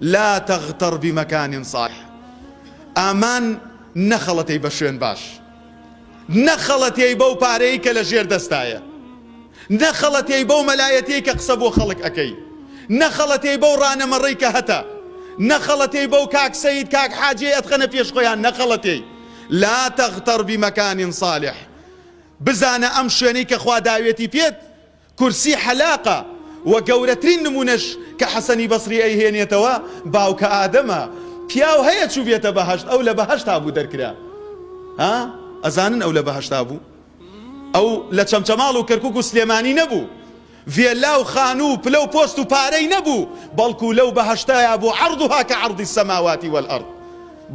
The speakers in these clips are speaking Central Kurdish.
لا تغتر بمكان صالح. ئامان نەخەڵەتەی بە شوێن باش، نەخەڵەتەی بەو پارەی کە لە ژێر دەستایە، نەخەڵەتەی بەو مەلایەتی کە قسە بۆ خەڵک ئەەکەی، نەخەڵەتەی بەو ڕانەمەڕەی کە هەتە، نەخەڵەتەی بەو کاک سەید کاک حاجێ ئەتخەنە پێش خۆیان، نەخەڵەتەی. لا تغتر بمكان صالح. بزانە ئەم شوێنەی کە خوا داوێتی پێت کورسی حەلاقە، و گەورەترین نمونەش کە حەسەنی بەسری ئەیهێنێتەوە باوکە ئادەمە. پیاو هەیە چوو بێتە بەهەشت، ئەو لە بەهەشتا بوو دەرکرا. ئەزانن ئەو لە بەهەشتا بوو؟ ئەو لە چەمچەماڵ و کەرکووک و سلێمانی نەبوو، ڤێلا و خانوو و پلە و پۆست و پارەی نەبوو، بەڵکو لەو بەهەشتایە بوو عەرضها کەعەرضی السەماواتی وەالئەرض.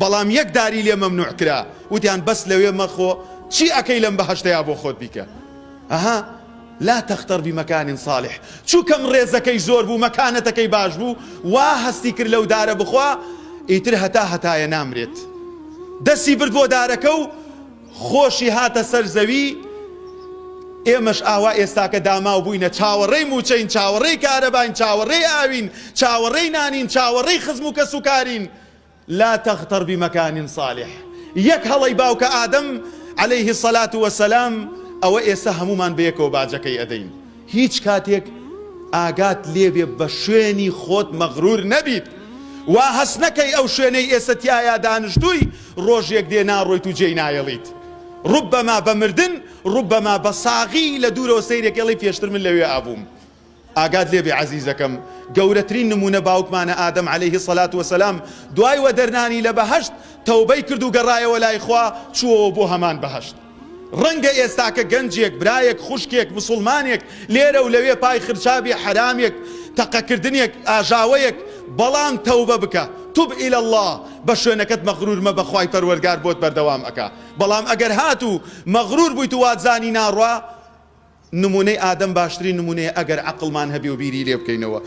بەڵام یەک داری لێ مەمنوع کرا، وتیان بەس لەوێ مەخۆ، چی ئەەکەی لەم بەهەشتەیە بۆ خۆت بیکە؟ لا تختر بمكان صالح. چووکەم ڕێزەکەی زۆر بوو، مەکانەتەکەی باش بوو، وا هەستی کرد لەو دارە بخوا، ئیتر هەتایە نامرێت. دەستی برد بۆ دارەکە و خۆشی هاتە سەر زەوی. ئێمەش ئاوا ئێستاکە داماو بووینە چاوەڕێی موچەین، چاوەڕێی کارەباین، چاوەڕێی ئاوین، چاوەڕێی نانین، چاوەڕێی خزم و کەس و کارین. لا تغتر بمكان صالح. یەک هەڵەی باوکە ئادەم عليه الصلاة والسلام ئەوە ئێستا هەمومان بەیەکەوە باجەکەی ئەدەین. هیچ کاتێک ئاگات لێبێ بە شوێنی خۆت مەغرور نەبیت، وا هەست نەکەی ئەو شوێنەی ئێستا تایە دانیشتووی ڕۆژێک دێ ناڕۆیت و جێی نایەڵیت. ڕوبەما بە مردن، ڕوبەما بە ساغی لە دوورەوە سەیرێک ئەڵی پێشتر من لەوێ ئابووم. ئاگات لێبێ عەزیزەکەم، گەورەترین نمونە باوکمانە ئادەم عليه الصلاة والسلام دوای وە دەرنانی لە بەهەشت تەوبەی کرد و گەڕایەوە لای خوا، چووەوە بۆ هەمان بەهەشت. ڕەنگە ئێستاکە گەنجێک، برایەک، خوشکێک، مسلمانێک لێرە و لەوێ پای خرچابی حرامێک، تەقەکردنێک، ئاژاوەیەک، بەڵام تەوبە بکە، توب إلى الله، بە شوێنەکەت مەغرور مە، بەخوای پەروەردگار بۆت بەردەوام ئەکا. بەڵام ئەگەر هات و مەغرور بوویت و واتزانی ناڕوا، نمونەی ئادەم باشترین نمونەیە ئەگەر عەقڵمان هەبێ و بیری لێ بکەینەوە.